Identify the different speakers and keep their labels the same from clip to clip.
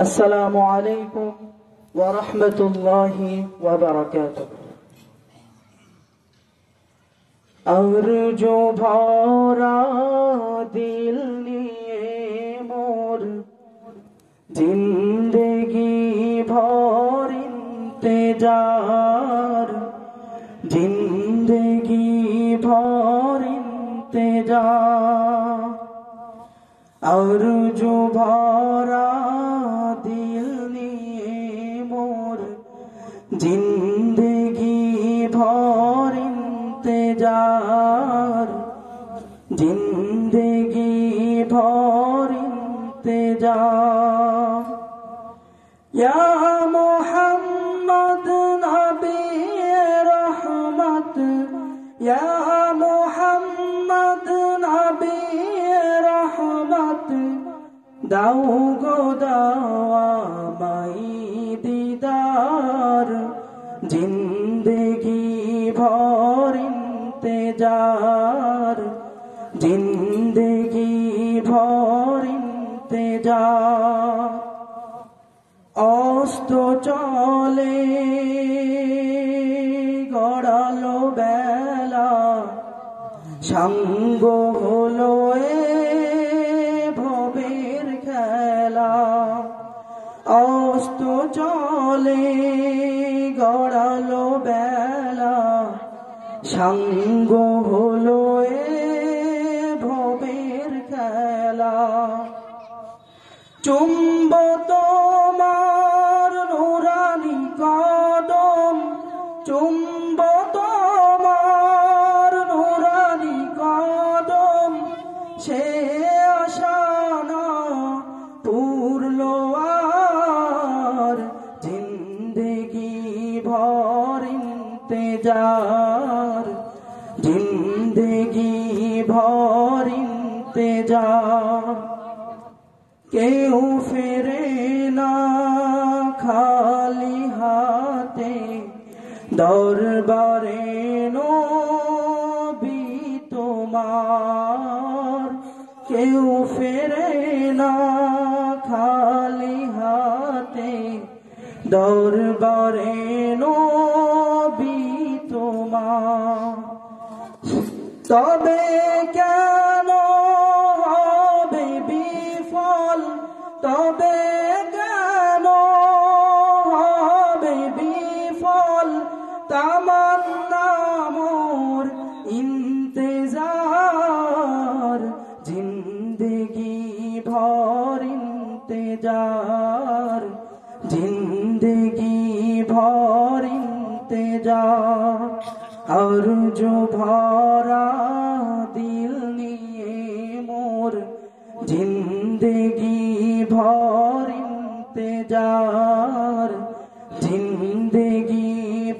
Speaker 1: আসসালামু আলাইকুম ওয়া রাহমাতুল্লাহি ওয়া বারাকাতুহু। আরজু ভরা দিল নিয়ে মোর জিন্দেগি ভর ইন্তেজার, জিন্দেগি ভর ইন্তেজার। আরজু ভরা দিল নিয়ে মোর জিন্দেগি ভর ইন্তেজার, জিন্দেগি ভর ইন্তেজার। ইয়া মুহাম্মদ নবী রহমত, ইয়া মুহাম্মদ নবী রহমত, দাও গো দাও আমায় দিদার, জিন্দেগি ভর ইন্তেজার, জিন্দেগি ভর ইন্তেজার। অস্ত চলে গড়ালো বেলা, সাঙ্গ হলো এ ভবের খেলা। অস্ত চলে গড়ালো বেলা, সাঙ্গ হলো এ ভবের খেলা। চুম্ব তোমার নুরানি কদম, চুম্ব তোমার নুরানি কদম, সে আশানা পুরলো আর, জিন্দেগি ভর ইন্তেজার, জিন্দেগি ভর ইন্তেজার। কেউ ফেরে না খালি হাতে, দরবারে নবী তোমার। কেউ ফেরে না খালি হাতে, দরবারে নবী তোমার। তবে কেন হবে বিফল, তবে কেন হবে বিফল, তামান্না মোর ইন্তেজার, জিন্দেগি ভর ইন্তেজার, জিন্দেগি ভর ইন্তেজার। আরজু ভরা দিল নিয়ে মোর জিন্দেগি ভর ইন্তেজার, জিন্দেগি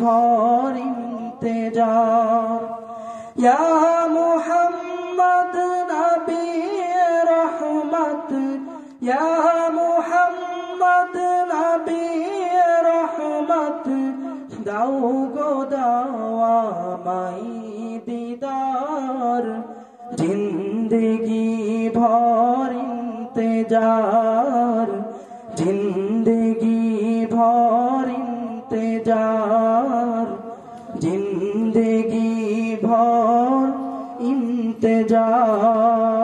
Speaker 1: ভর ইন্তেজার। ইয়া মুহাম্মদ নবী রহমত, ইয়া মুহাম্মদ নবী রহমত, দাও গো দাও আমায় দিদার, জিন্দেগি ভর ইন্তেজার, জিন্দেগি ভর ইন্তেজার, জিন্দেগি ভর ইন্তেজার।